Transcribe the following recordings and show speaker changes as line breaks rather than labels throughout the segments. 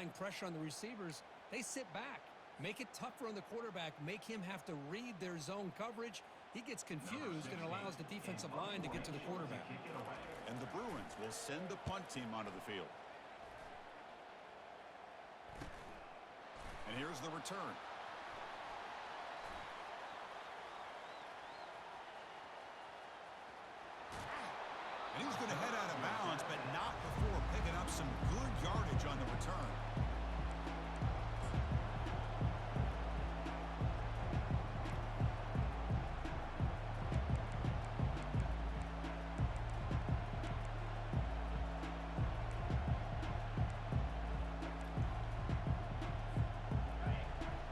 applying pressure on the receivers, they sit back. Make it tougher on the quarterback. Make him have to read their zone coverage. He gets confused and allows the defensive line to get to the quarterback.
And the Bruins will send the punt team onto the field. And here's the return. And he's going to head out of bounds, but not before picking up some good yardage on the return.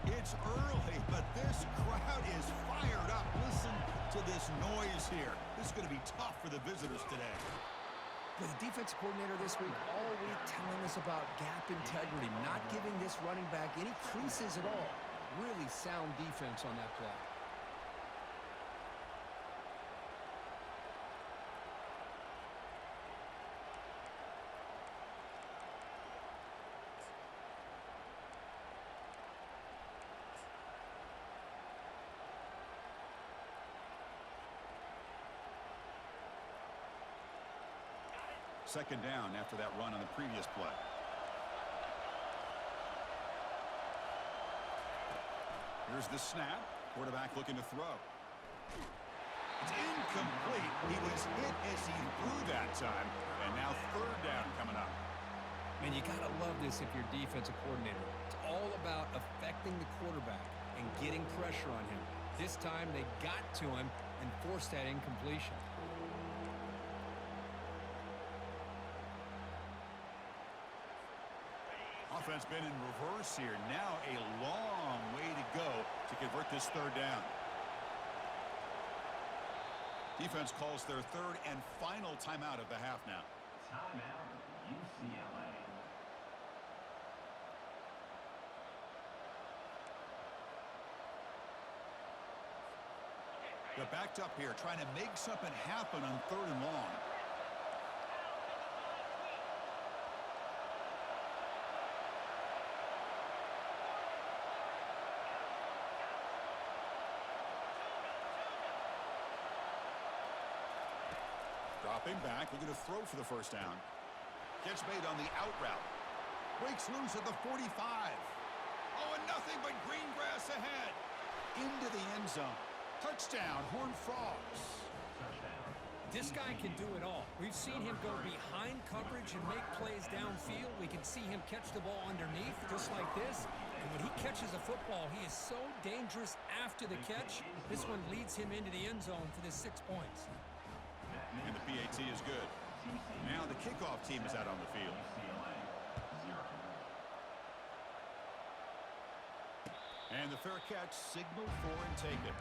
It's early, but this crowd is fired up. Listen to this noise here. This is going to be tough for the visitors today.
With the defensive coordinator this week, all week telling us about gap integrity, not giving this running back any creases at all. Really sound defense on that play.
Second down after that run on the previous play. Here's the snap. Quarterback looking to throw. It's incomplete. He was hit as he threw that time. And now third down coming up.
Man, you got to love this if you're defensive coordinator. It's all about affecting the quarterback and getting pressure on him. This time they got to him and forced that incompletion.
Offense been in reverse here. Now a long way to go to convert this third down. Defense calls their third and final timeout of the half now.
Timeout, UCLA.
They're backed up here trying to make something happen on third and long. Dropping back, looking to throw for the first down. Catch made on the out route. Breaks loose at the 45. Oh, and nothing but green grass ahead. Into the end zone. Touchdown, Horned Frogs.
This guy can do it all. We've seen him go behind coverage and make plays downfield. We can see him catch the ball underneath, just like this. And when he catches a football, he is so dangerous after the catch. This one leads him into the end zone for the 6 points.
And the PAT is good. Now the kickoff team is out on the field. And the fair catch signaled for and taken.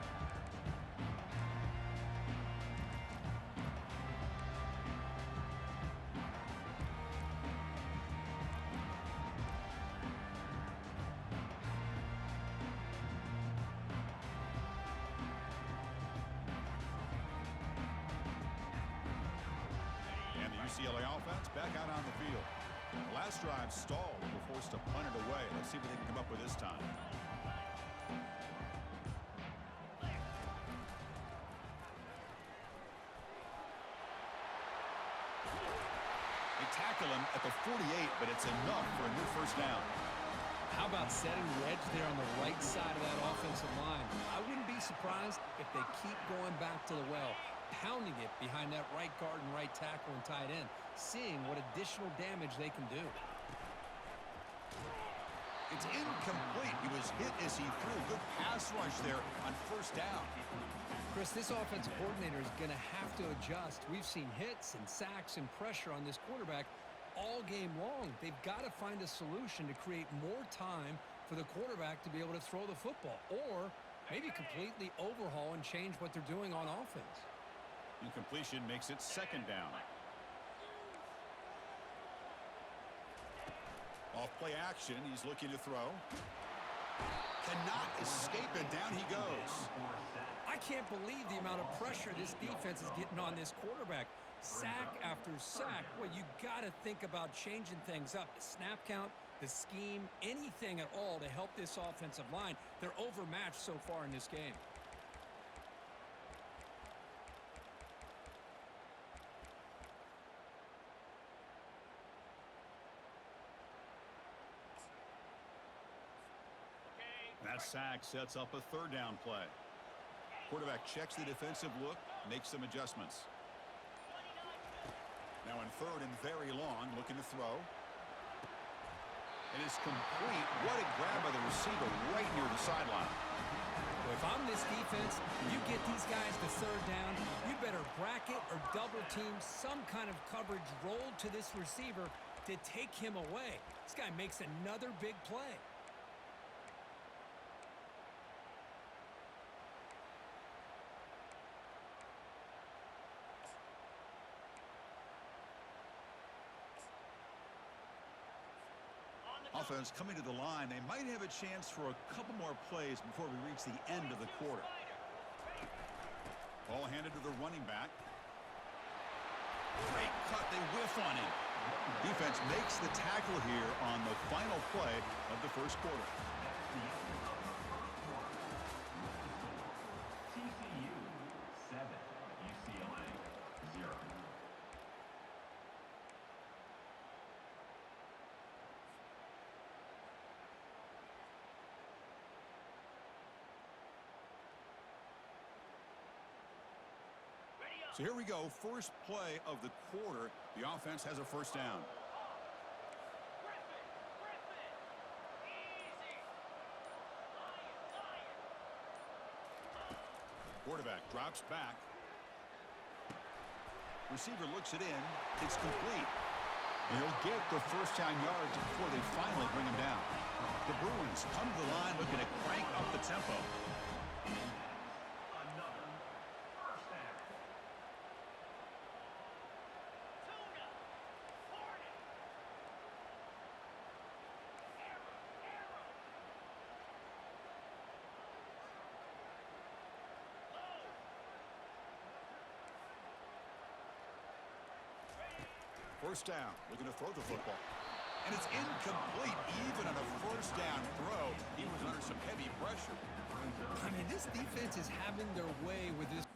UCLA offense back out on the field. The last drive stalled. We're forced to punt it away. Let's see what they can come up with this time. They tackle him at the 48, but it's enough for a new first down.
How about setting the edge there on the right side of that offensive line? I wouldn't be surprised if they keep going back to the well, pounding it behind that right guard and right tackle and tight end, seeing what additional damage they can do.
It's incomplete. He was hit as he threw. Good pass rush there on first down.
Chris, this offensive coordinator is going to have to adjust. We've seen hits and sacks and pressure on this quarterback all game long. They've got to find a solution to create more time for the quarterback to be able to throw the football, or maybe completely overhaul and change what they're doing on offense.
Incompletion makes it second down. Off play action, he's looking to throw. Cannot escape it, down he goes.
I can't believe the amount of pressure this defense is getting on this quarterback. Sack after sack. Well, you got to think about changing things up. The snap count, the scheme, anything at all to help this offensive line. They're overmatched so far in this game.
That sack sets up a third down play. Quarterback checks the defensive look, makes some adjustments. Now in third and very long, looking to throw. It is complete. What a grab by the receiver right near the sideline.
If I'm this defense, you get these guys to third down, you better bracket or double team some kind of coverage roll to this receiver to take him away. This guy makes another big play.
Offense coming to the line. They might have a chance for a couple more plays before we reach the end of the quarter. Ball handed to the running back. Great cut. They whiff on him. Defense makes the tackle here on the final play of the first quarter.
TCU 7, UCLA 0.
So here we go. First play of the quarter. The offense has a first down. Quarterback drops back. Receiver looks it in. It's complete. He'll get the first down yards before they finally bring him down. The Bruins come to the line looking to crank up the tempo. First down, looking to throw the football. And it's incomplete. Even on a first down throw, he was under some heavy pressure.
I mean, this defense is having their way with this.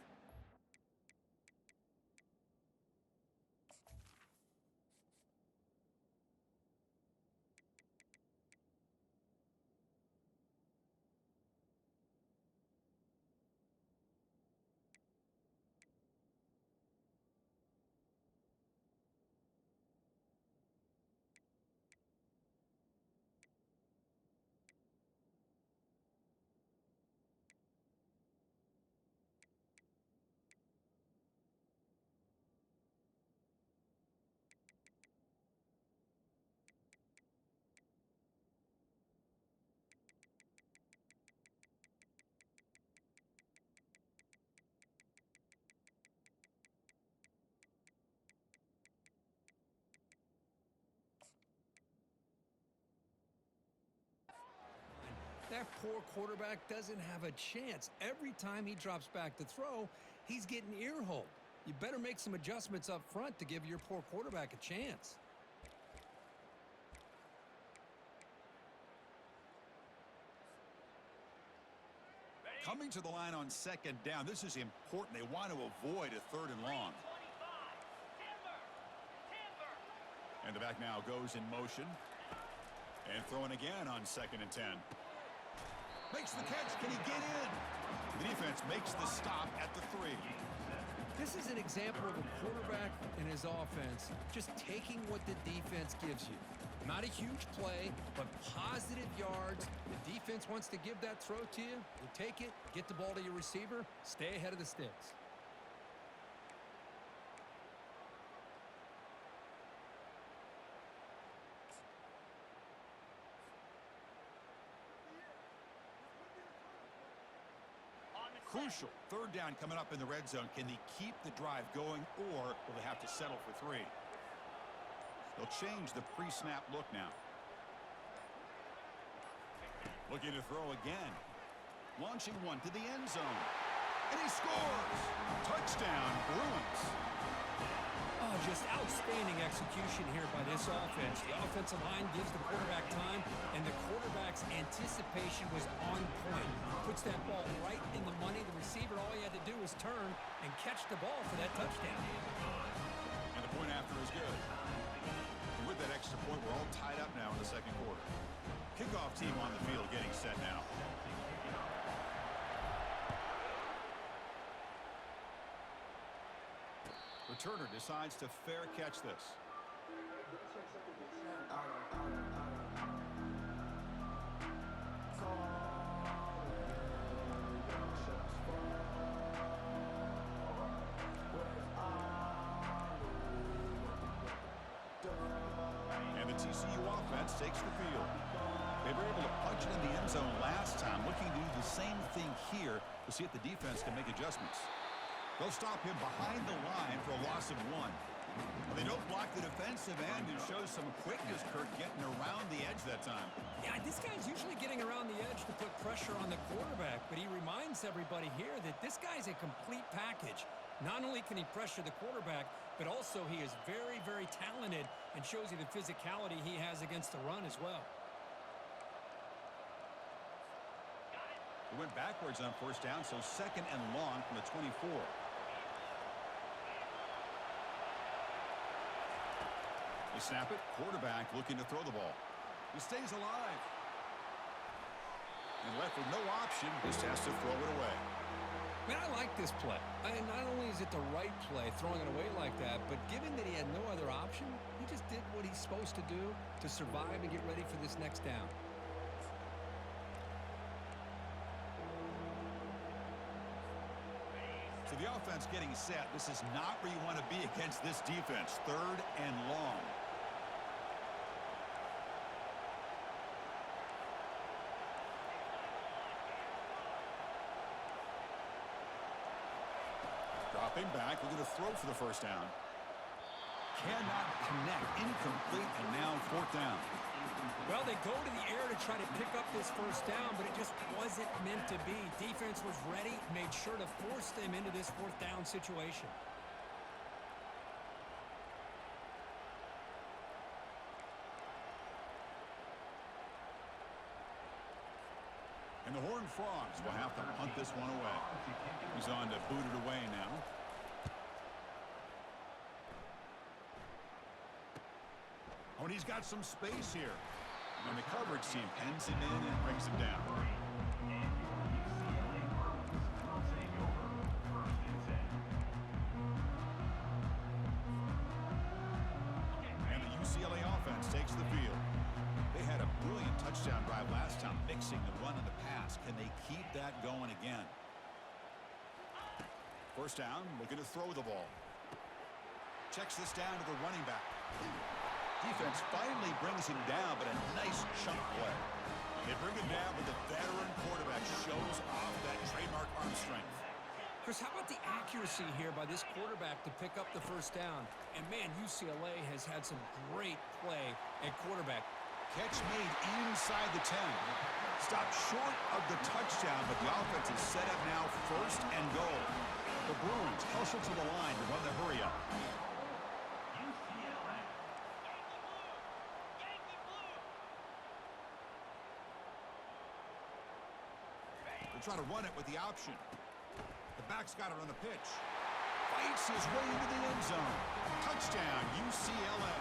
That poor quarterback doesn't have a chance. Every time he drops back to throw, he's getting ear-holed. You better make some adjustments up front to give your poor quarterback a chance.
Coming to the line on second down. This is important. They want to avoid a third and long. And the back now goes in motion. And throwing again on second and 10. Makes the catch. Can he get in? The defense makes the stop at the 3.
This is an example of a quarterback and his offense just taking what the defense gives you. Not a huge play, but positive yards. The defense wants to give that throw to you. You take it, get the ball to your receiver, stay ahead of the sticks.
Crucial. Third down coming up in the red zone. Can they keep the drive going, or will they have to settle for 3? They'll change the pre-snap look now. Looking to throw again. Launching one to the end zone. And he scores! Touchdown, Bruins.
Oh, Just outstanding execution here by this offense. The offensive line gives the quarterback time, and the quarterback's anticipation was on point. Puts that ball right in the money. The receiver, all he had to do was turn and catch the ball for that touchdown.
And the point after is good. And with that extra point, we're all tied up now in the second quarter. Kickoff team on the field getting set now. Returner decides to fair catch this. And the TCU offense takes the field. They were able to punch it in the end zone last time, looking to do the same thing here to see if the defense can make adjustments. They'll stop him behind the line for a loss of 1. Well, they don't block the defensive end and show some quickness, Kirk, getting around the edge that time.
Yeah, this guy's usually getting around the edge to put pressure on the quarterback, but he reminds everybody here that this guy's a complete package. Not only can he pressure the quarterback, but also he is very, very talented and shows you the physicality he has against the run as well.
He went backwards on first down, so second and long from the 24. They snap it. Quarterback looking to throw the ball. He stays alive. And left with no option, just has to throw it away.
Man, I like this play. And not only is it the right play, throwing it away like that, but given that he had no other option, he just did what he's supposed to do to survive and get ready for this next down.
So the offense getting set. This is not where you want to be against this defense. Third and long. Dropping back, we're going to throw for the first down. Cannot connect, incomplete, and now fourth down.
Well, they go to the air to try to pick up this first down, but it just wasn't meant to be. Defense was ready, made sure to force them into this fourth down situation.
And the Horned Frogs will have to punt this one away. He's on to boot it away now. Oh, and he's got some space here. And the coverage team pens him in and brings him down. And the UCLA offense takes the field. They had a brilliant touchdown drive last time, mixing the run and the pass. Can they keep that going again? First down, looking to throw the ball. Checks this down to the running back. Defense finally brings him down, but a nice chunk play. They bring him down, but the veteran quarterback shows off that trademark arm strength.
Chris, how about the accuracy here by this quarterback to pick up the first down? And, man, UCLA has had some great play at quarterback.
Catch made inside the 10. Stopped short of the touchdown, but the offense is set up now, first and goal. The Bruins hustle to the line to run the hurry up. They're trying to run it with the option. The back's got it on the pitch. Fights his way into the end zone. Touchdown, UCLA.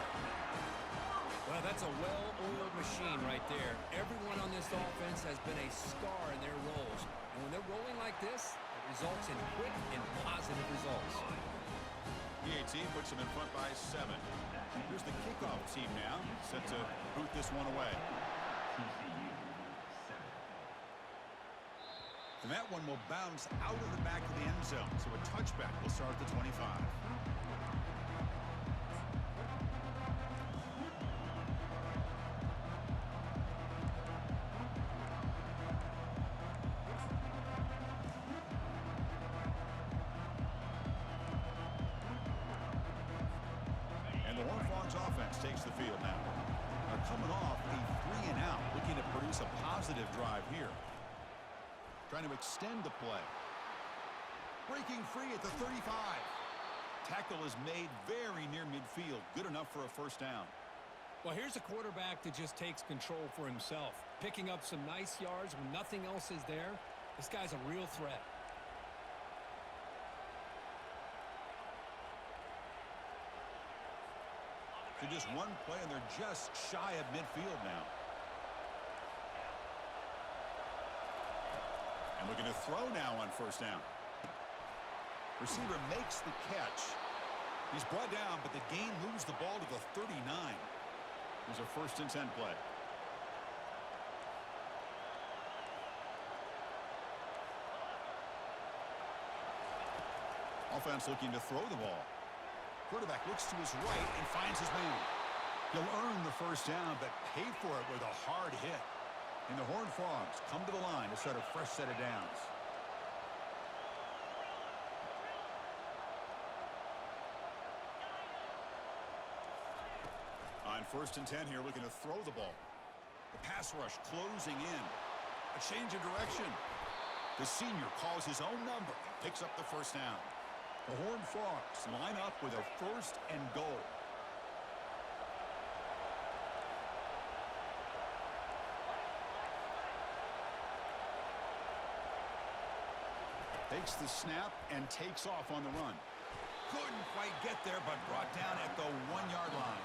Well, that's a well-oiled machine right there. Everyone on this offense has been a star in their roles. And when they're rolling like this, it results in quick and positive results.
PAT puts them in front by 7. Here's the kickoff team now, set to boot this one away. And that one will bounce out of the back of the end zone, so a touchback will start at the 25. And the Horned Frogs offense takes the field now. They're coming off a 3-and-out, looking to produce a positive drive here. Trying to extend the play. Breaking free at the 35. Tackle is made very near midfield. Good enough for a first down.
Well, here's a quarterback that just takes control for himself, picking up some nice yards when nothing else is there. This guy's a real threat.
To just one play, and they're just shy of midfield now. And looking to throw now on first down. Receiver makes the catch. He's brought down, but the gain moves the ball to the 39. There's a 1st and 10 play. Offense looking to throw the ball. Quarterback looks to his right and finds his man. He'll earn the first down, but pay for it with a hard hit. And the Horned Frogs come to the line to start a fresh set of downs. On 1st and 10 here, looking to throw the ball. The pass rush closing in. A change of direction. The senior calls his own number and picks up the first down. The Horned Frogs line up with a 1st and goal. Takes the snap and takes off on the run. Couldn't quite get there, but brought down at the 1-yard line.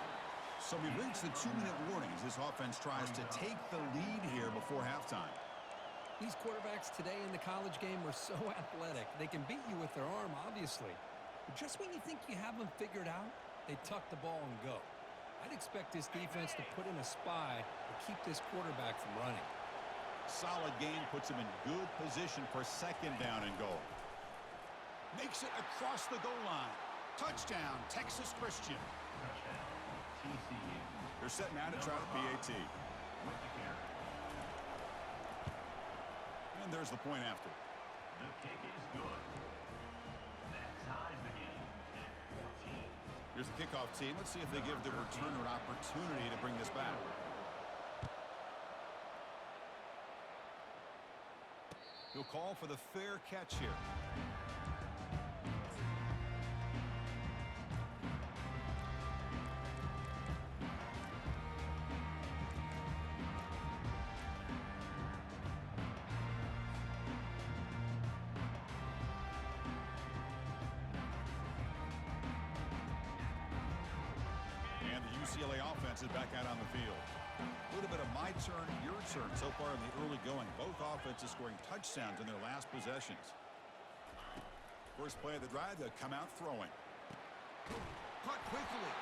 So we've reached the 2-minute warning as this offense tries to take the lead here before halftime.
These quarterbacks today in the college game are so athletic. They can beat you with their arm, obviously. But just when you think you have them figured out, they tuck the ball and go. I'd expect this defense to put in a spy to keep this quarterback from running.
Solid game puts him in good position for 2nd down and goal. Makes it across the goal line. Touchdown, Texas Christian.
Touchdown, TCU.
They're set now to try the PAT.
With the carry.
And there's the point after.
The kick is good. That ties the game at 14.
Here's the kickoff team. Let's see if they give the returner an opportunity to bring this back. He'll call for the fair catch here. And the UCLA offense is back out on the field. A little bit of my turn, your turn so far in the early going. Both offenses scoring touchdowns in their last possessions. First play of the drive, they'll come out throwing. Caught quickly.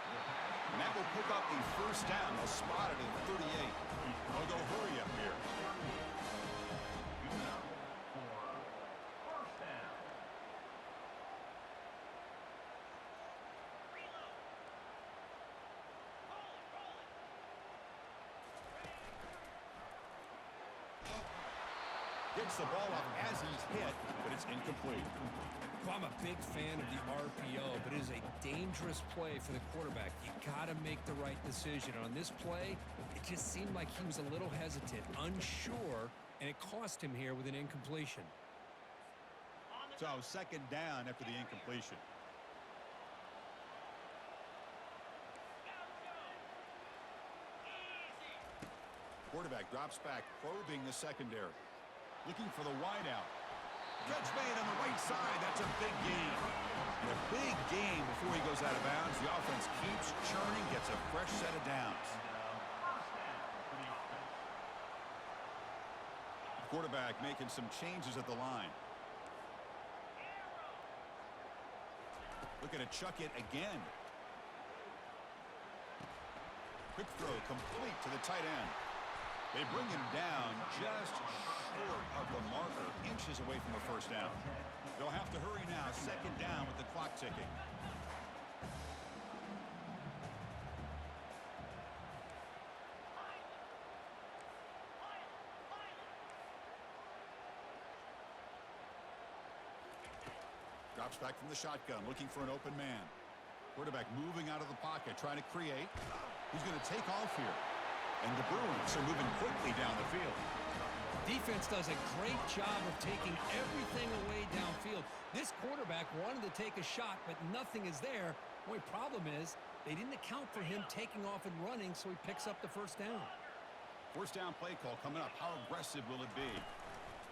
And that will pick up a first down. They'll spot it at 38. They'll go hurry up here.
Good enough for first down.
Gets the ball up as he's hit, but it's incomplete.
Well, I'm a big fan of the RPO, but it is a dangerous play for the quarterback. You got to make the right decision. On this play, it just seemed like he was a little hesitant, unsure, and it cost him here with an incompletion.
So 2nd down after the incompletion. Quarterback drops back, probing the secondary. Looking for the wideout. Catch made on the right side. That's a big gain. And a big gain before he goes out of bounds. The offense keeps churning, gets a fresh set of downs. The quarterback making some changes at the line. Looking to chuck it again. Quick throw complete to the tight end. They bring him down just short of the marker, inches away from the first down. They'll have to hurry now, 2nd down with the clock ticking. Drops back from the shotgun, looking for an open man. Quarterback moving out of the pocket, trying to create. Who's going to take off here? And the Bruins are moving quickly down the field.
defense does a great job of taking everything away downfield. This quarterback wanted to take a shot, but nothing is there. The only problem is they didn't account for him taking off and running, so he picks up the first down.
First down play call coming up. How aggressive will it be?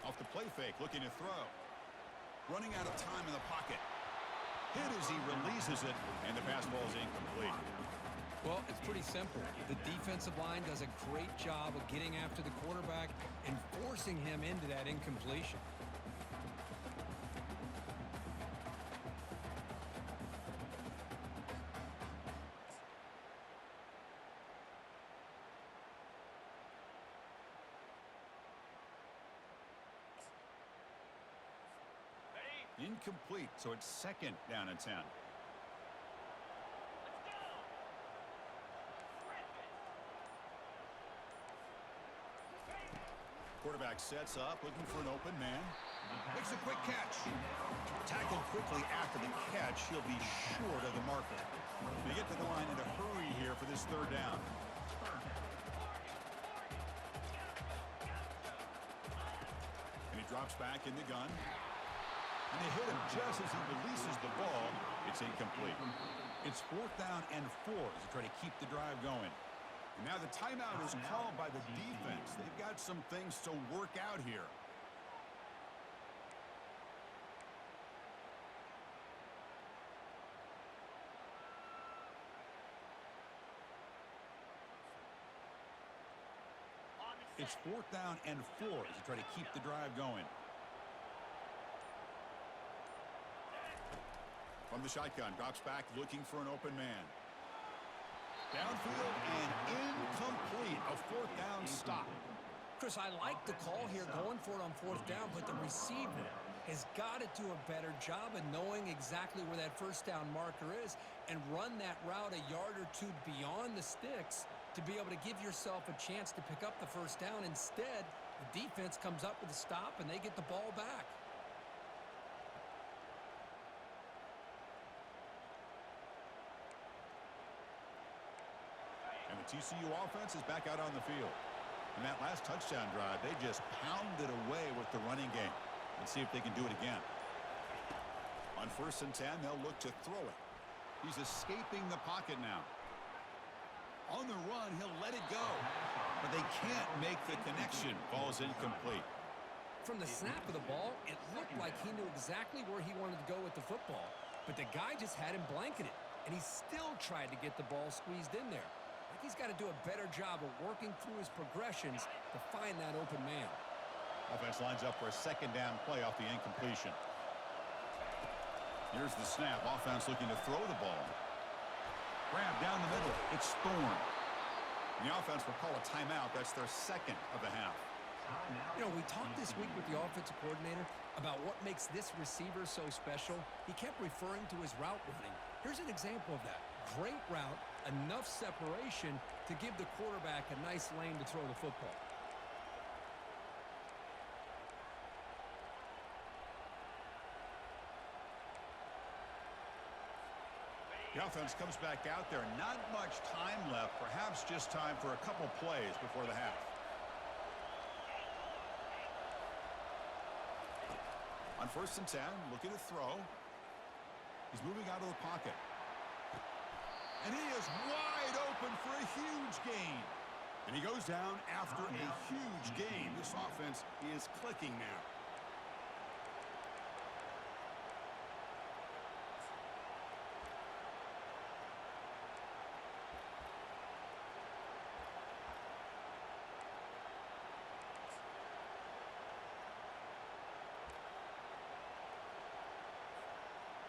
Off the play fake, looking to throw. Running out of time in the pocket. Hit as he releases it, and the pass ball is incomplete.
Well, it's pretty simple. The defensive line does a great job of getting after the quarterback and forcing him into that incompletion.
Incomplete, so it's second down and 10. Quarterback sets up, looking for an open man. Makes a quick catch. Tackled quickly after the catch. He'll be short of the marker. They get to the line in a hurry here for this third down. And he drops back in the gun. And they hit him just as he releases the ball. It's incomplete. It's fourth down and 4 as they try to keep the drive going. And now the timeout is called by the defense. They've got some things to work out here. It's fourth down and 4 as they try to keep the drive going. From the shotgun, drops back, looking for an open man. Downfield and incomplete. A fourth down stop.
Chris, I like the call here going for it on fourth down, but the receiver has got to do a better job of knowing exactly where that first down marker is and run that route a yard or two beyond the sticks to be able to give yourself a chance to pick up the first down. Instead, the defense comes up with a stop and they get the ball back.
And the TCU offense is back out on the field. In that last touchdown drive, they just pounded away with the running game. Let's see if they can do it again. On 1st and 10, they'll look to throw it. He's escaping the pocket now. On the run, he'll let it go. But they can't make the connection. Ball's incomplete.
From the snap of the ball, it looked like he knew exactly where he wanted to go with the football. But the guy just had him blanketed. And he still tried to get the ball squeezed in there. He's got to do a better job of working through his progressions to find that open man.
Offense lines up for a second down play off the incompletion. Here's the snap. Offense looking to throw the ball. Grab down the middle. It's Thorne. The offense will call a timeout. That's their second of the half.
You know, we talked this week with the offensive coordinator about what makes this receiver so special. He kept referring to his route running. Here's an example of that. Great route, enough separation to give the quarterback a nice lane to throw the football.
The offense comes back out there. Not much time left. Perhaps just time for a couple plays before the half. On 1st and 10, looking to throw. He's moving out of the pocket. And he is wide open for a huge gain. And he goes down after a huge gain. This offense is clicking now.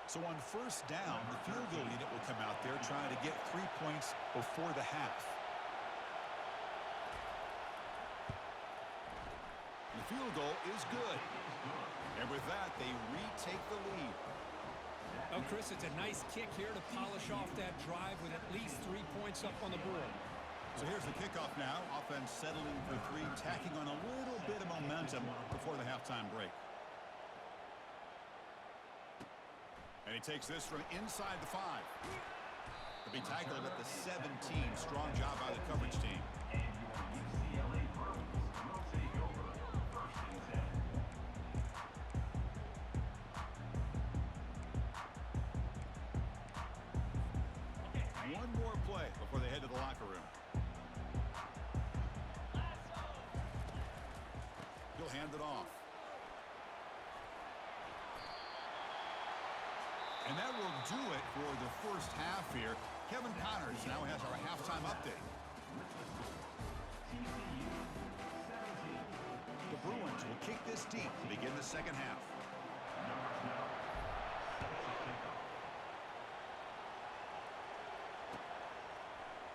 So on 1st down, the field goal unit will come out there trying to get 3 points before the half. The field goal is good. And with that, they retake the lead.
Oh, Chris, it's a nice kick here to polish off that drive with at least 3 points up on the board.
So here's the kickoff now. Offense settling for 3, tacking on a little bit of momentum before the halftime break. And he takes this from inside the 5. To be tackled at the 17. Strong job by the coverage team. He'll hand it off. And that will do it for the first half here. Kevin Connors now has our halftime update. The Bruins will kick this deep to begin the second half.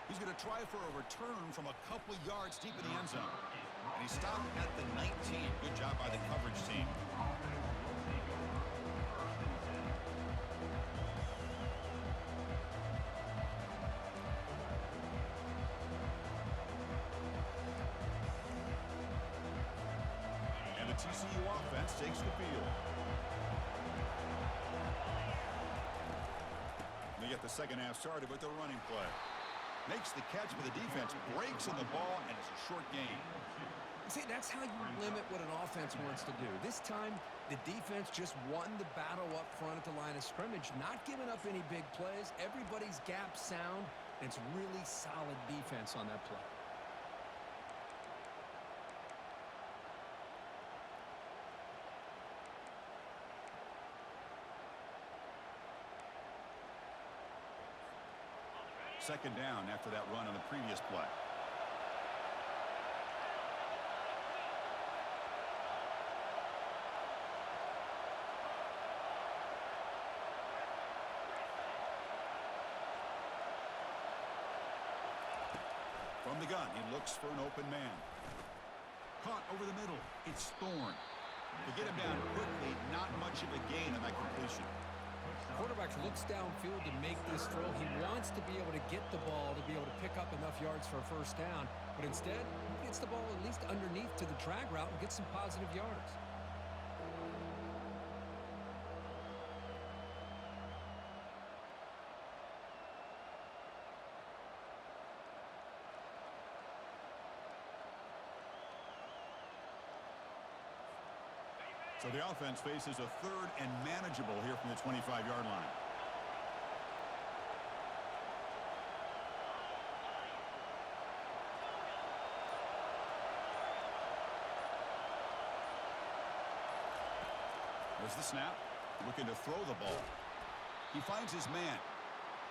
He's going to try for a return from a couple yards deep in the end zone. And he stopped at the 19. Good job by the coverage team. And the TCU offense takes the field. They get the second half started with the running play. Makes the catch, but the defense breaks in the ball, and it's a short gain.
See, that's how you limit what an offense wants to do. This time, the defense just won the battle up front at the line of scrimmage, not giving up any big plays. Everybody's gap sound, and it's really solid defense on that play.
Second down after that run on the previous play. From the gun, he looks for an open man. Caught over the middle. It's Thorne. To get him down quickly, not much of a gain on that completion.
Quarterback looks downfield to make this throw. He wants to be able to get the ball to be able to pick up enough yards for a first down, but instead, he gets the ball at least underneath to the drag route and gets some positive yards.
So the offense faces a third and manageable here from the 25-yard line. There's the snap. Looking to throw the ball. He finds his man.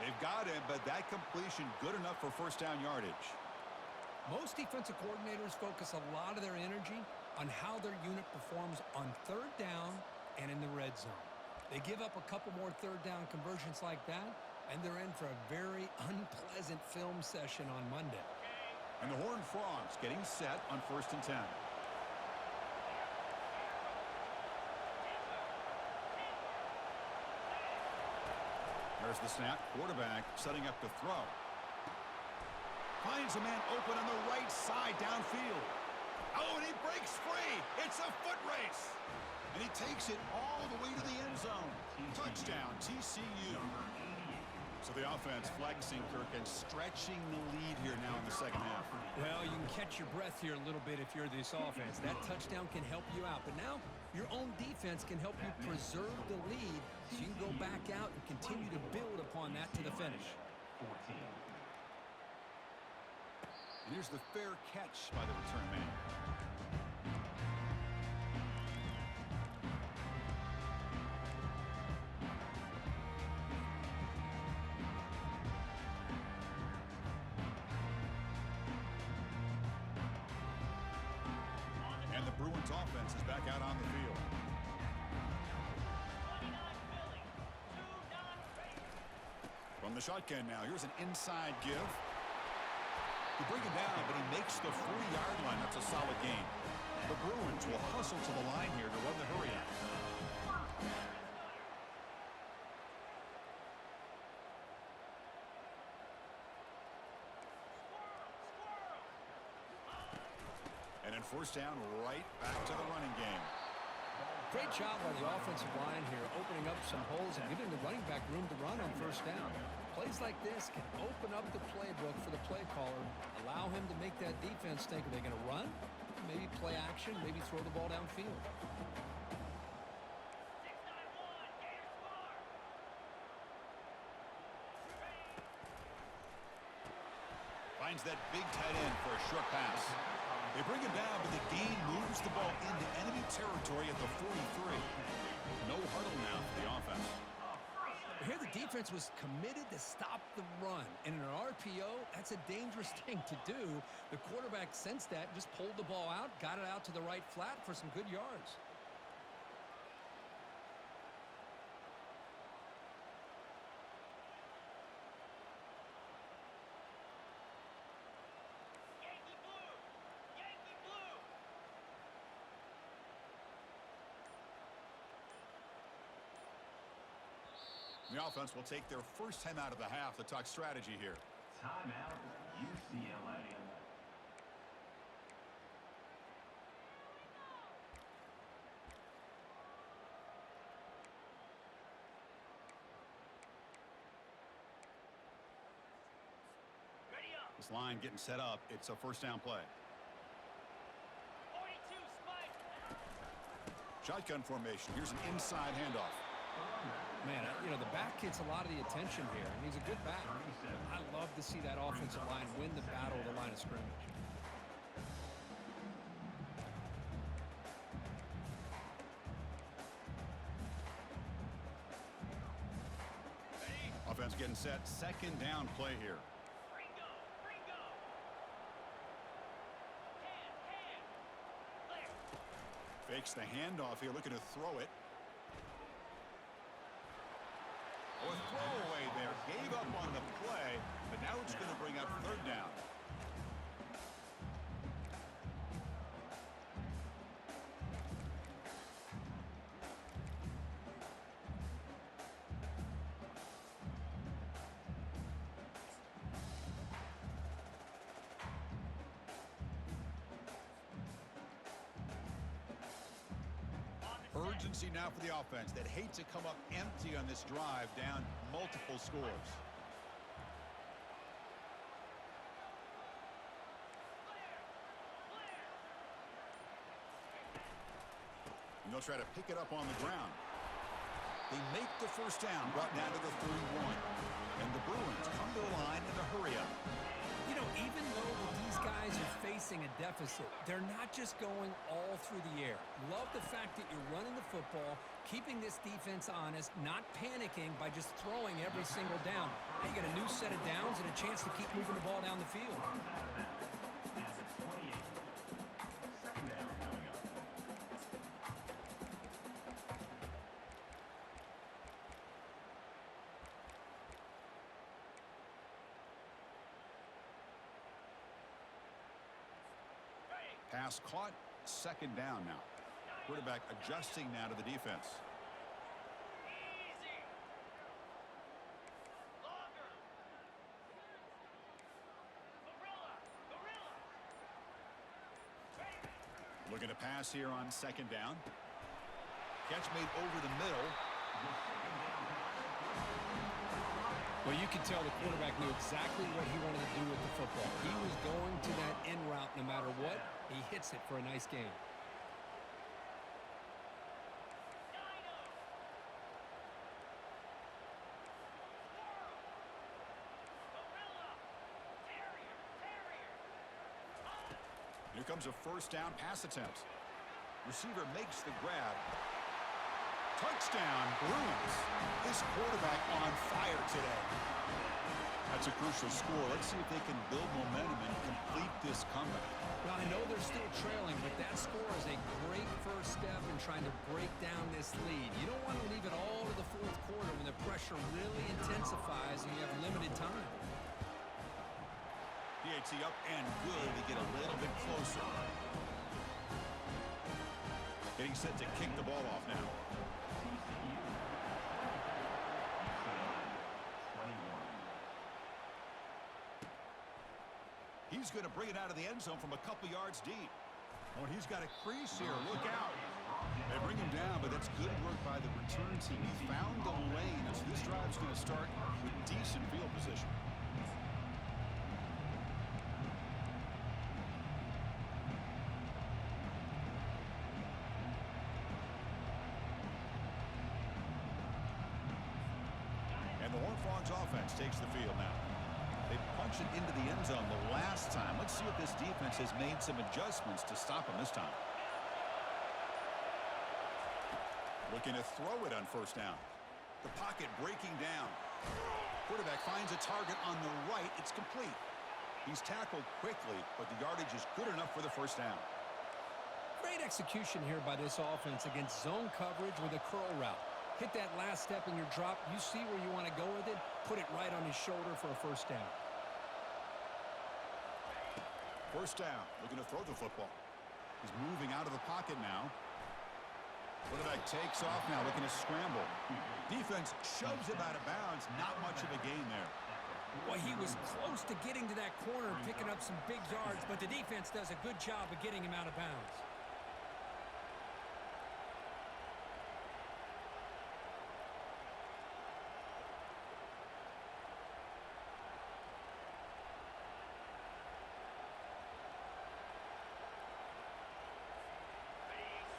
They've got him, but that completion good enough for first down yardage.
Most defensive coordinators focus a lot of their energy on how their unit performs on third down and in the red zone. They give up a couple more third down conversions like that, and they're in for a very unpleasant film session on Monday.
And the Horned Frogs getting set on 1st and 10. There's the snap. Quarterback setting up to throw. Finds a man open on the right side downfield. Oh, and he breaks free. It's a foot race. And he takes it all the way to the end zone. Touchdown, TCU. So the offense flexing, Kirk, and stretching the lead here now in the second half.
Well, you can catch your breath here a little bit if you're this offense. That touchdown can help you out. But now your own defense can help you preserve the lead so you can go back out and continue to build upon that to the finish.
14.
And here's the fair catch by the return man. And the Bruins offense is back out on the field. From the shotgun now, here's an inside give. He brings him down, but he makes the 40-yard line. That's a solid gain. The Bruins will hustle to the line here to run the hurry out. And then first down, right back to the running game.
Great job by the offensive line here, opening up some holes and giving the running back room to run on first down. Plays like this can open up the playbook for the play caller, allow him to make that defense think, are they going to run? Maybe play action, maybe throw the ball downfield.
Finds that big tight end for a short pass. They bring him down, but the gain moves the ball into
defense was committed to stop the run. And in an RPO, that's a dangerous thing to do. The quarterback sensed that, just pulled the ball out, got it out to the right flat for some good yards.
Yankee Blue! Yankee Blue!
The offense will take their first time out of the half to talk strategy here.
Timeout, UCLA. Ready up.
This line getting set up. It's a first down play.
42 spike.
Shotgun formation. Here's an inside handoff.
Man, the back gets a lot of the attention here, and he's a good back. I love to see that offensive line win the battle of the line of scrimmage.
Offense getting set. Second down play here.
Ringo! Ringo! Hand! Clear!
Fakes the handoff here, looking to throw it. Oh, a throwaway there. Gave up on the play, but now it's going to bring up third down. Urgency now for the offense that hate to come up empty on this drive, down multiple scores. And they'll try to pick it up on the ground. They make the first down, brought down to the 31. And the Bruins come to the line in a hurry up.
Even though these guys are facing a deficit, they're not just going all through the air. Love the fact that you're running the football, keeping this defense honest, not panicking by just throwing every single down. Now you got a new set of downs and a chance to keep moving the ball down the field.
Pass caught, second down now. Quarterback adjusting now to the defense.
Easy! Longer! Gorilla! Gorilla! Ready!
Looking to pass here on second down. Catch made over the middle.
Well, you can tell the quarterback knew exactly what he wanted to do with the football. He was going to that in route no matter what. He hits it for a nice gain.
Here comes a first down pass attempt. Receiver makes the grab. Touchdown, Bruins. This quarterback on fire today. That's a crucial score. Let's see if they can build momentum and complete this comeback.
Well, I know they're still trailing, but that score is a great first step in trying to break down this lead. You don't want to leave it all to the fourth quarter when the pressure really intensifies and you have limited time.
PAT up and good to get a little bit closer. Getting set to kick the ball off now. He's going to bring it out of the end zone from a couple yards deep. Oh, he's got a crease here. Look out. They bring him down, but that's good work by the return team. He found the lane, so this drive's going to start with decent field position. And the Horned Frogs offense takes the field now. They punch it into the end zone the last time. Let's see if this defense has made some adjustments to stop him this time. Looking to throw it on first down. The pocket breaking down. Quarterback finds a target on the right. It's complete. He's tackled quickly, but the yardage is good enough for the first down.
Great execution here by this offense against zone coverage with a curl route. Hit that last step in your drop. You see where you want to go with it. Put it right on his shoulder for a first down.
First down. Looking to throw the football. He's moving out of the pocket now. Quarterback takes off now, looking to scramble. Defense shoves him out of bounds. Not much of a gain there.
Well, he was close to getting to that corner, picking up some big yards, but the defense does a good job of getting him out of bounds.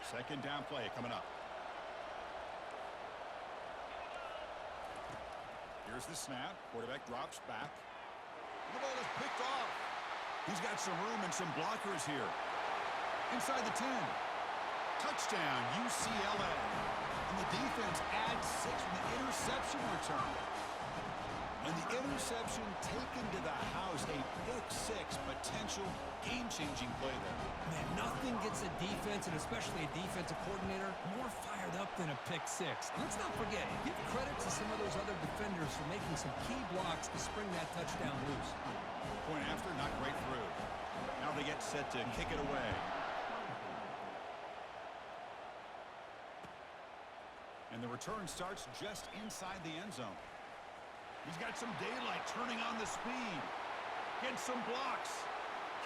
Second down play coming up. Here's the snap. Quarterback drops back. The ball is picked off. He's got some room and some blockers here. Inside the 10. Touchdown, UCLA. And the defense adds 6 with an interception return. And the interception taken to the house, a pick-6 potential game-changing play there.
Man, nothing gets a defense, and especially a defensive coordinator, more fired up than a pick-6. Let's not forget, give credit to some of those other defenders for making some key blocks to spring that touchdown loose.
Point after, not right through. Now they get set to kick it away. And the return starts just inside the end zone. He's got some daylight turning on the speed. Gets some blocks.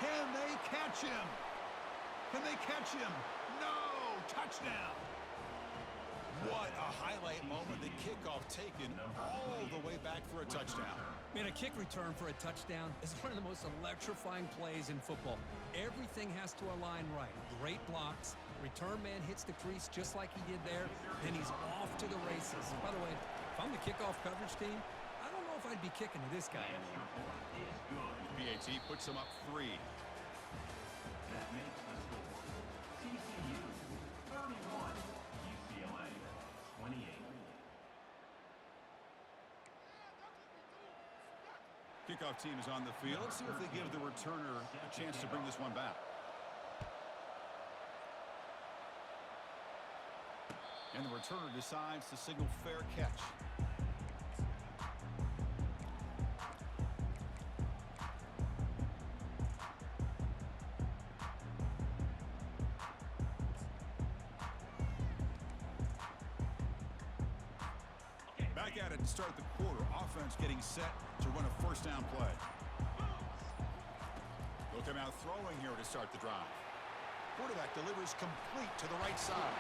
Can they catch him? Can they catch him? No! Touchdown! What a highlight moment. The kickoff taken all the way back for a touchdown.
Man, a kick return for a touchdown is one of the most electrifying plays in football. Everything has to align right. Great blocks. Return man hits the crease just like he did there. Then he's off to the races. By the way, if I'm the kickoff coverage team, I don't know if I'd be kicking to this guy.
PAT puts him up 3.
That makes the score TCU 31, UCLA 28.
Kickoff team is on the field. Let's see if they give the returner a chance to bring this one back. And the returner decides to signal fair catch. Back at it to start the quarter. Offense getting set to run a first down play. They'll come out throwing here to start the drive. Quarterback delivers complete to the right side.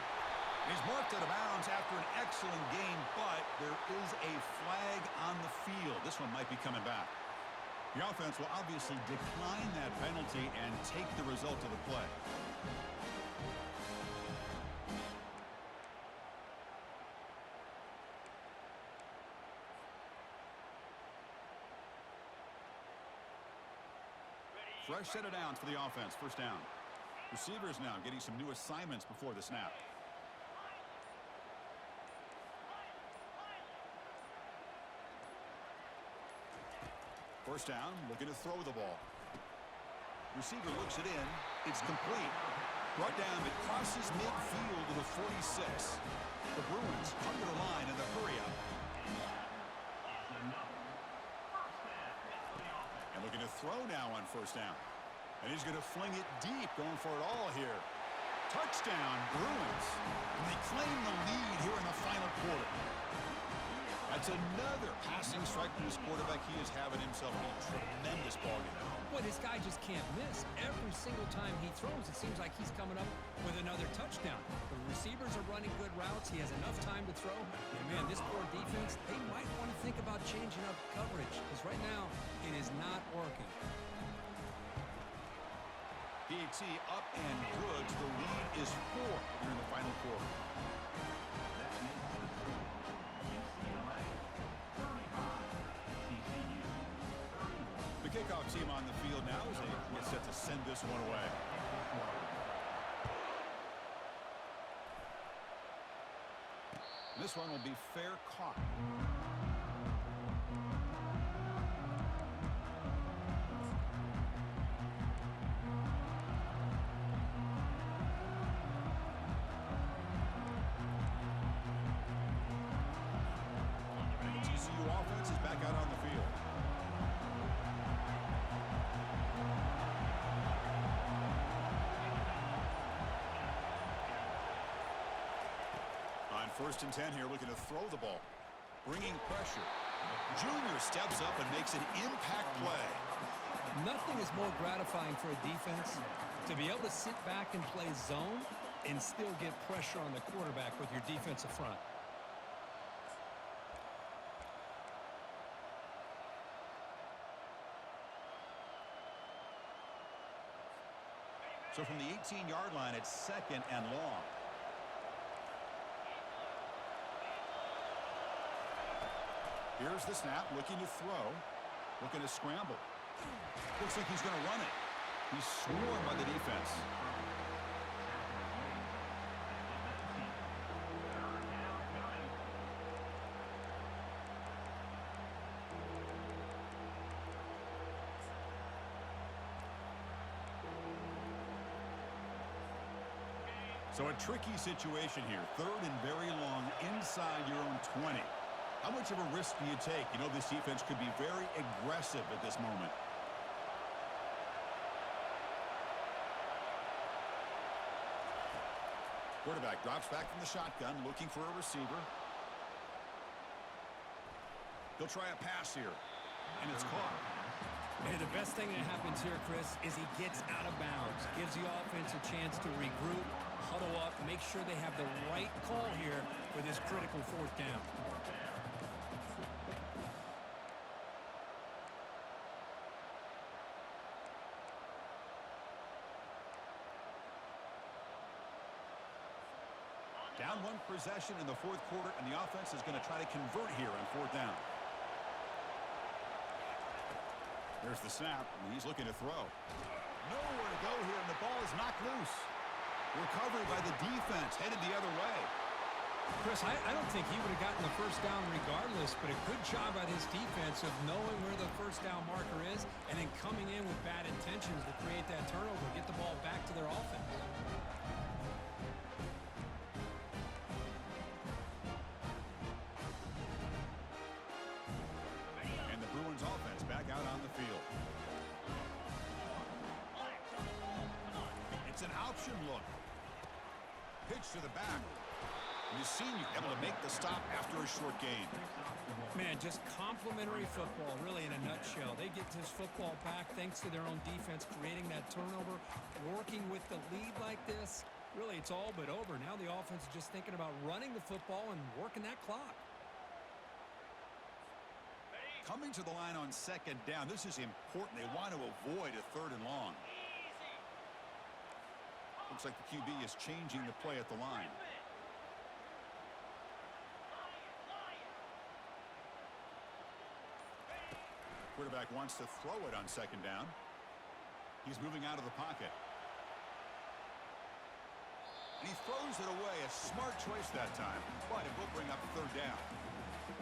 He's marked out of bounds after an excellent game, but there is a flag on the field. This one might be coming back. The offense will obviously decline that penalty and take the result of the play. Fresh set of downs for the offense. First down. Receivers now getting some new assignments before the snap. First down, looking to throw the ball. Receiver looks it in. It's complete. Brought down, it crosses midfield to the 46. The Bruins under the line in the hurry-up. And looking to throw now on first down. And he's going to fling it deep, going for it all here. Touchdown, Bruins. And they claim the lead here in the final quarter. That's another passing strike from this quarterback. He is having himself a tremendous ballgame.
Boy, this guy just can't miss. Every single time he throws, it seems like he's coming up with another touchdown. The receivers are running good routes. He has enough time to throw. And, man, this poor defense, they might want to think about changing up coverage because right now it is not working.
PAT up and good. The lead is 4 here in the final quarter. The kickoff team on the field now as they get set to send this one away. This one will be fair caught. TCU offense is back out on the field. On 1st and 10 here, looking to throw the ball. Bringing pressure. Junior steps up and makes an impact play.
Nothing is more gratifying for a defense to be able to sit back and play zone and still get pressure on the quarterback with your defensive front.
So from the 18-yard line, it's 2nd and long. Here's the snap, looking to throw, looking to scramble. Looks like he's going to run it. He's swarmed by the defense. So a tricky situation here. 3rd and very long inside your own 20. How much of a risk do you take? You know, this defense could be very aggressive at this moment. Quarterback drops back from the shotgun, looking for a receiver. He'll try a pass here, and it's caught.
Hey, the best thing that happens here, Chris, is he gets out of bounds, gives the offense a chance to regroup, huddle up, make sure they have the right call here for this critical 4th down.
Down 1 possession in the 4th quarter, and the offense is going to try to convert here on 4th down. There's the snap, and he's looking to throw. Nowhere to go here, and the ball is knocked loose. Recovery by the defense, headed the other way.
Chris, I don't think he would have gotten the 1st down regardless, but a good job by this defense of knowing where the 1st down marker is and then coming in with bad intentions to create that turnover, get the ball back to their offense.
And the Bruins offense back out on the field. It's an option look. Pitch to the back. And the senior able to make the stop after a short gain.
Man, just complimentary football, really, in a nutshell. They get this football back thanks to their own defense, creating that turnover, working with the lead like this. Really, it's all but over. Now the offense is just thinking about running the football and working that clock.
Coming to the line on 2nd down. This is important. They want to avoid a 3rd and long. Looks like the QB is changing the play at the line. Quarterback wants to throw it on 2nd down. He's moving out of the pocket. And he throws it away. A smart choice that time, but it will bring up 3rd down.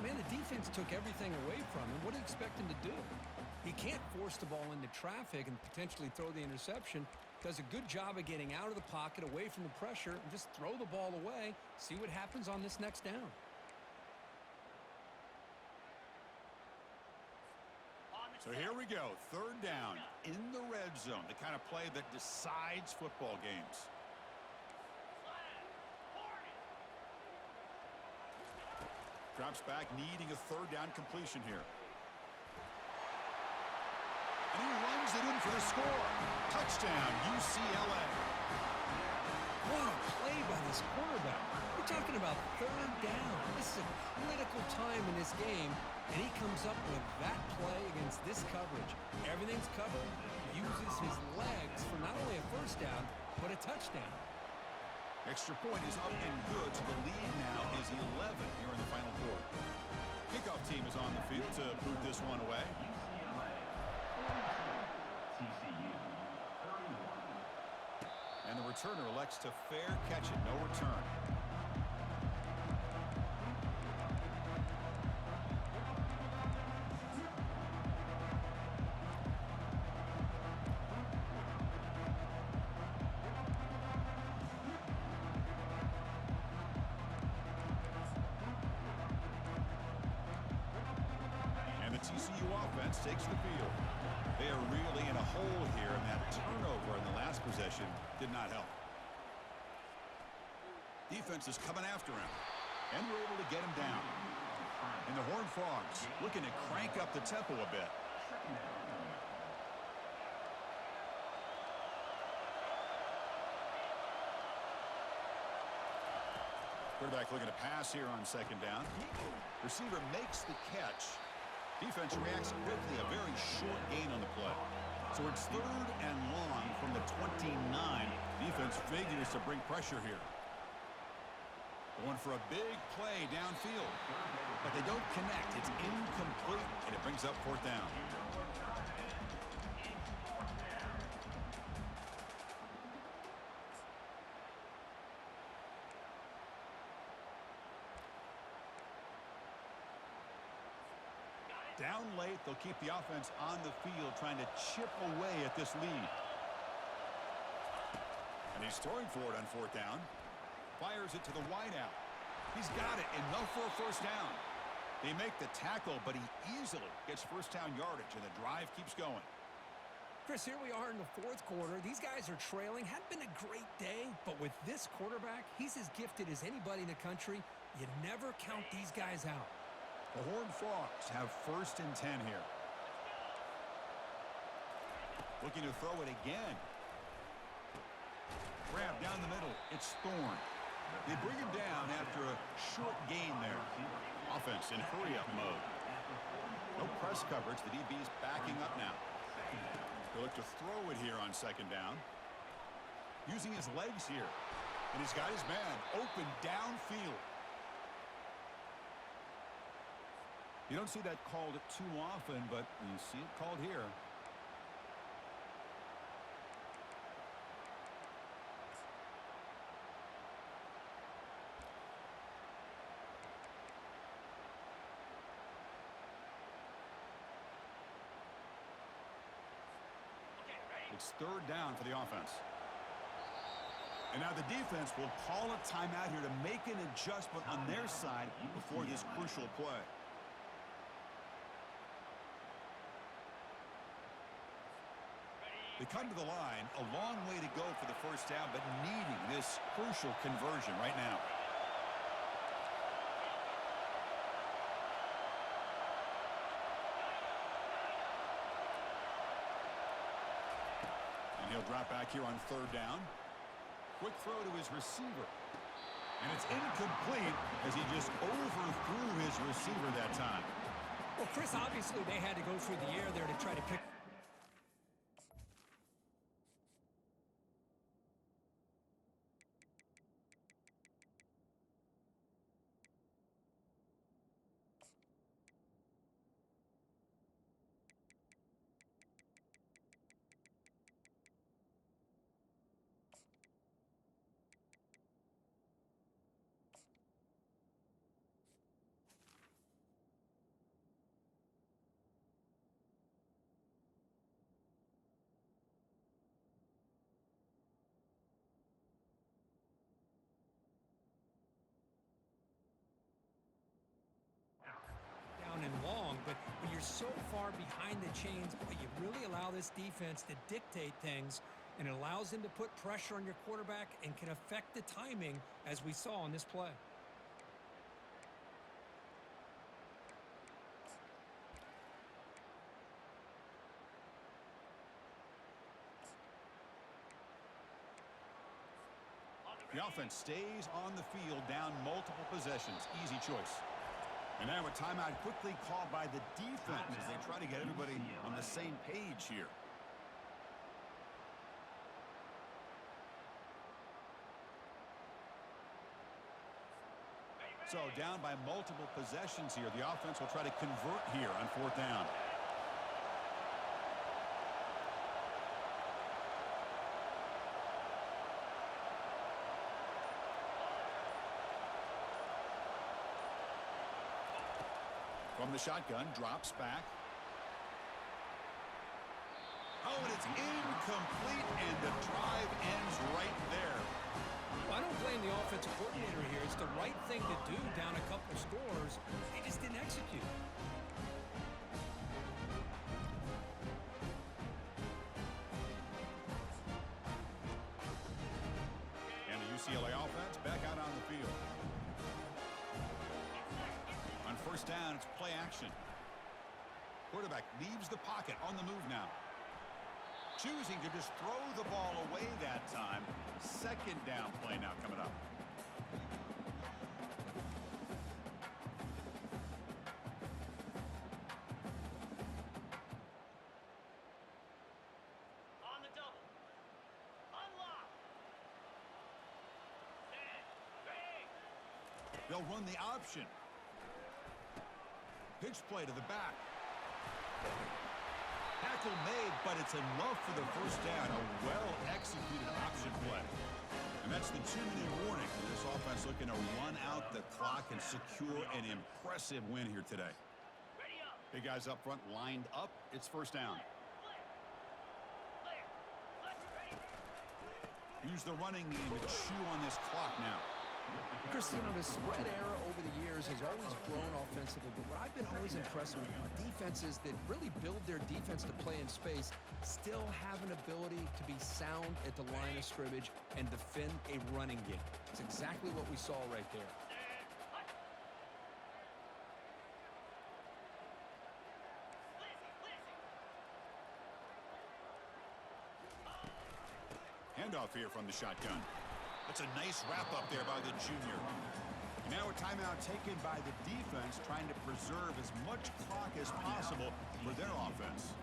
Man, the defense took everything away from him. What do you expect him to do? He can't force the ball into traffic and potentially throw the interception. Does a good job of getting out of the pocket, away from the pressure, and just throw the ball away. See what happens on this next down.
So here we go, 3rd down in the red zone, the kind of play that decides football games. Drops back, needing a 3rd down completion here. And he runs it in for the score. Touchdown, UCLA.
What a play by this quarterback. We're talking about 3rd down. This is a critical time in this game, and he comes up with that play against this coverage. Everything's covered, uses his legs for not only a 1st down, but a touchdown.
Extra point is up and good, so the lead now is 11 here in the final quarter. Kickoff team is on the field to boot this one away. And the returner elects to fair catch it, no return. offense takes the field. They are really in a hole here, and that turnover in the last possession did not help. Defense is coming after him, and we're able to get him down. And the Horned Frogs looking to crank up the tempo a bit. Quarterback looking to pass here on second down. Receiver makes the catch. Defense reacts quickly. A very short gain on the play. So it's 3rd and long from the 29. Defense figures to bring pressure here. Going for a big play downfield. But they don't connect. It's incomplete, and it brings up 4th down. Down late, they'll keep the offense on the field, trying to chip away at this lead. And he's throwing for it on 4th down. Fires it to the wideout. He's got it, enough for a 1st down. They make the tackle, but he easily gets 1st down yardage, and the drive keeps going.
Chris, here we are in the 4th quarter. These guys are trailing. Hadn't been a great day, but with this quarterback, he's as gifted as anybody in the country. You never count these guys out.
The Horned Frogs have 1st and 10 here. Looking to throw it again. Grab down the middle. It's Thorne. They bring him down after a short gain there. Offense in hurry-up mode. No press coverage. The DB's backing up now. They look to throw it here on 2nd down. Using his legs here. And he's got his man open downfield. You don't see that called too often, but you see it called here. It's 3rd down for the offense. And now the defense will call a timeout here to make an adjustment on their side before this crucial play. They come to the line, a long way to go for the 1st down, but needing this crucial conversion right now. And he'll drop back here on 3rd down. Quick throw to his receiver. And it's incomplete as he just overthrew his receiver that time.
Well, Chris, obviously they had to go through the air there to try to pick. And long, but when you're so far behind the chains, but you really allow this defense to dictate things, and it allows them to put pressure on your quarterback and can affect the timing, as we saw on this play.
The offense stays on the field, down multiple possessions. Easy choice. And now a timeout quickly called by the defense as they try to get everybody on the same page here. So down by multiple possessions here. The offense will try to convert here on 4th down. From the shotgun, drops back. Oh, and it's incomplete, and the drive ends right there.
Well, I don't blame the offensive coordinator here. It's the right thing to do down a couple scores. They just didn't execute.
UCLA offense back out on the field. On first down, it's play action. Quarterback leaves the pocket on the move now. Choosing to just throw the ball away that time. Second down play now coming up.
On the double. Unlock.
They'll run the option. Pitch play to the back. Tackle made, but it's enough for the first down. A well-executed option play. And that's the 2-minute warning. This offense looking to run out the clock and secure an impressive win here today.
Ready up.
Big guys up front lined up. It's first down. Use the running game to chew on this clock now.
Chris, you know, the spread era over the years has always grown offensively, but what I've been always impressed with defenses that really build their defense to play in space still have an ability to be sound at the line of scrimmage and defend a running game. It's exactly what we saw right there.
Handoff here from the shotgun. That's a nice wrap up there by the junior. Now a timeout taken by the defense, trying to preserve as much clock as possible for their offense.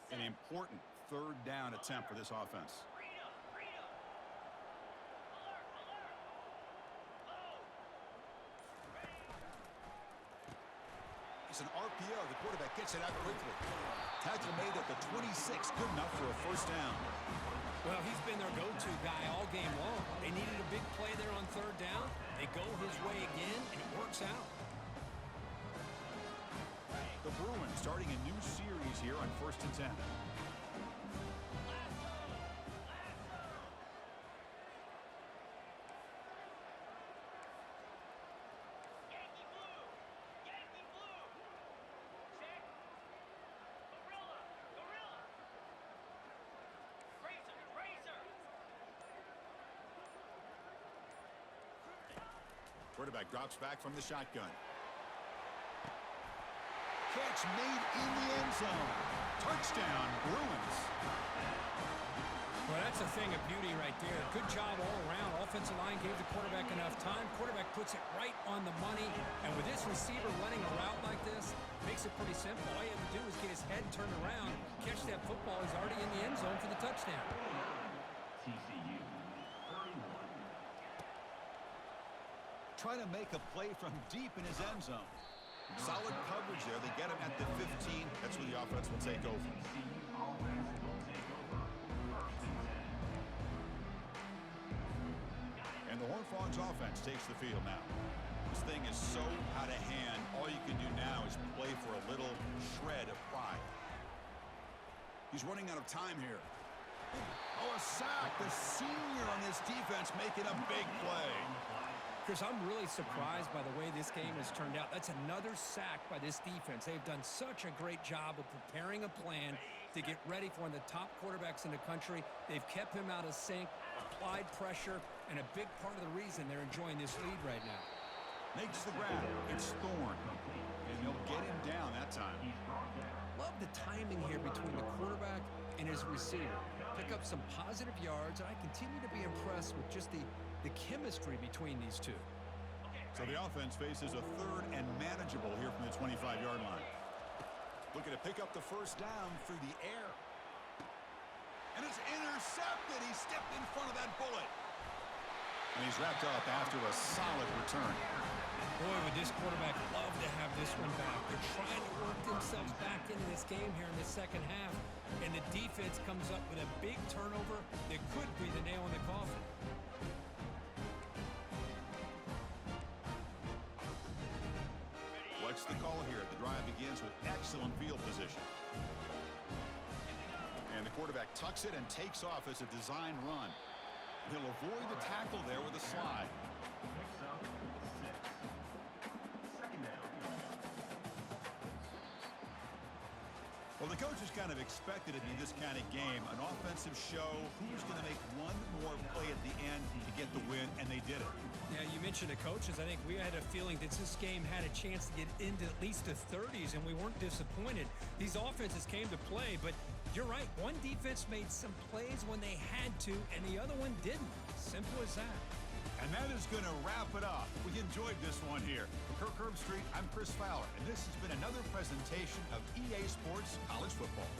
An important third down attempt for this offense. It's an RPO. The quarterback gets it out quickly. Tackle made at the 26. Good enough for a first down.
Well, he's been their go-to guy all game long. They needed a big play there on third down. They go his way again, and it works out.
The Bruins starting a new series here on 1st and 10. Quarterback drops back from the shotgun. Catch made in the end zone. Touchdown, Bruins.
Well, that's a thing of beauty right there. Good job all around. Offensive line gave the quarterback enough time. Quarterback puts it right on the money. And with this receiver running a route like this, makes it pretty simple. All you have to do is get his head turned around, catch that football. He's already in the end zone for the touchdown.
TCU 31.
Trying to make a play from deep in his end zone. Solid coverage there. They get him at the 15. That's where the offense will take over.
TCU offense will take over. 1st and 10.
And the Horned Frogs offense takes the field now. This thing is so out of hand. All you can do now is play for a little shred of pride. He's running out of time here. Oh, a sack. The senior on this defense making a big play.
Chris, I'm really surprised by the way this game has turned out. That's another sack by this defense. They've done such a great job of preparing a plan to get ready for one of the top quarterbacks in the country. They've kept him out of sync, applied pressure, and a big part of the reason they're enjoying this lead right now.
Makes the grab. It's Thorne. And they'll get him down that time.
Love the timing here between the quarterback and his receiver. Pick up some positive yards, and I continue to be impressed with just the chemistry between these two.
So the offense faces a third and manageable here from the 25-yard line. Looking to pick up the first down through the air. And it's intercepted. He stepped in front of that bullet. And he's wrapped up after a solid return.
Boy, would this quarterback love to have this one back. They're trying to work themselves back into this game here in the second half. And the defense comes up with a big turnover that could be the nail in the coffin.
What's the call here? The drive begins with excellent field position. quarterback tucks it and takes off as a design run. He'll avoid the tackle there with a slide.
Picks up 6. Second down.
Well, the coach is kind of expected it in this kind of game. An offensive show. Who's going to make one more play at the end to get the win, and they did it.
Yeah, you mentioned the coaches. I think we had a feeling that this game had a chance to get into at least the 30s, and we weren't disappointed. These offenses came to play, but you're right. One defense made some plays when they had to, and the other one didn't. Simple as that.
And that is going to wrap it up. We enjoyed this one here. For Kirk Herbstreit, I'm Chris Fowler, and this has been another presentation of EA Sports College Football.